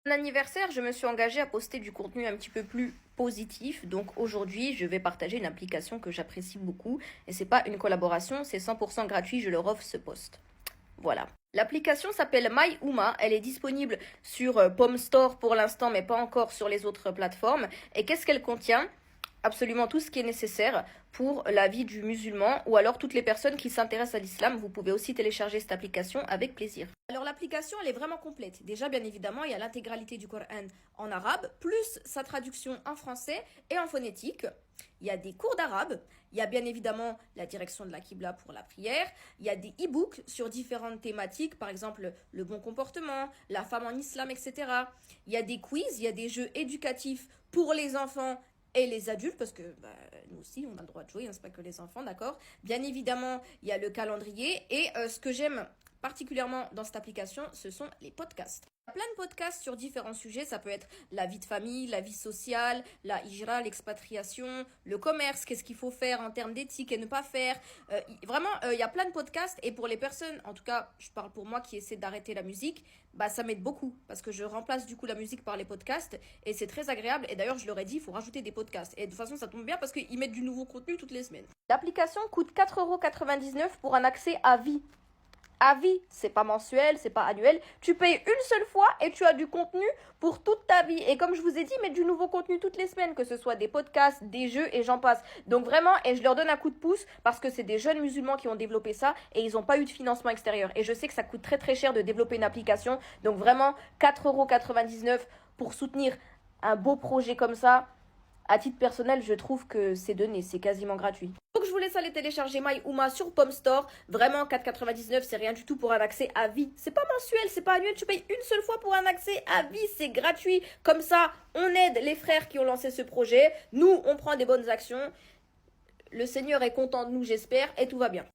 Mon anniversaire, je me suis engagée à poster du contenu un petit peu plus positif. Donc aujourd'hui, je vais partager une application que j'apprécie beaucoup. Et c'est pas une collaboration, c'est 100% gratuit, je leur offre ce post. Voilà. L'application s'appelle MyUma. Elle est disponible sur Palm Store pour l'instant, mais pas encore sur les autres plateformes. Et qu'est-ce qu'elle contient? Absolument tout ce qui est nécessaire pour la vie du musulman ou alors toutes les personnes qui s'intéressent à l'islam. Vous pouvez aussi télécharger cette application avec plaisir. Alors l'application, elle est vraiment complète. Déjà, bien évidemment, il y a l'intégralité du Coran en arabe, plus sa traduction en français et en phonétique. Il y a des cours d'arabe, il y a bien évidemment la direction de la Qibla pour la prière, il y a des e-books sur différentes thématiques, par exemple le bon comportement, la femme en islam, etc. Il y a des quiz, il y a des jeux éducatifs pour les enfants et les adultes, parce que nous aussi, on a le droit de jouer, hein, c'est pas que les enfants, d'accord. Bien évidemment, il y a le calendrier, et ce que j'aime particulièrement dans cette application, ce sont les podcasts. Il y a plein de podcasts sur différents sujets, ça peut être la vie de famille, la vie sociale, la hijra, l'expatriation, le commerce, qu'est-ce qu'il faut faire en termes d'éthique et ne pas faire. Vraiment, il y a plein de podcasts, et pour les personnes, en tout cas, je parle pour moi qui essaie d'arrêter la musique, ça m'aide beaucoup, parce que je remplace du coup la musique par les podcasts, et c'est très agréable, et d'ailleurs je leur ai dit, il faut rajouter des podcasts, et de toute façon ça tombe bien parce qu'ils mettent du nouveau contenu toutes les semaines. L'application coûte 4,99 € pour un accès à vie. À vie, c'est pas mensuel, c'est pas annuel. Tu payes une seule fois et tu as du contenu pour toute ta vie. Et comme je vous ai dit, mettre du nouveau contenu toutes les semaines, que ce soit des podcasts, des jeux et j'en passe. Donc vraiment, et je leur donne un coup de pouce parce que c'est des jeunes musulmans qui ont développé ça et ils n'ont pas eu de financement extérieur. Et je sais que ça coûte très très cher de développer une application. Donc vraiment, 4,99 € pour soutenir un beau projet comme ça. À titre personnel, je trouve que c'est donné, c'est quasiment gratuit. Donc je vous laisse aller télécharger MyUma sur Palm Store. Vraiment, 4,99 €, c'est rien du tout pour un accès à vie. C'est pas mensuel, c'est pas annuel, tu payes une seule fois pour un accès à vie, c'est gratuit. Comme ça, on aide les frères qui ont lancé ce projet. Nous, on prend des bonnes actions. Le Seigneur est content de nous, j'espère, et tout va bien.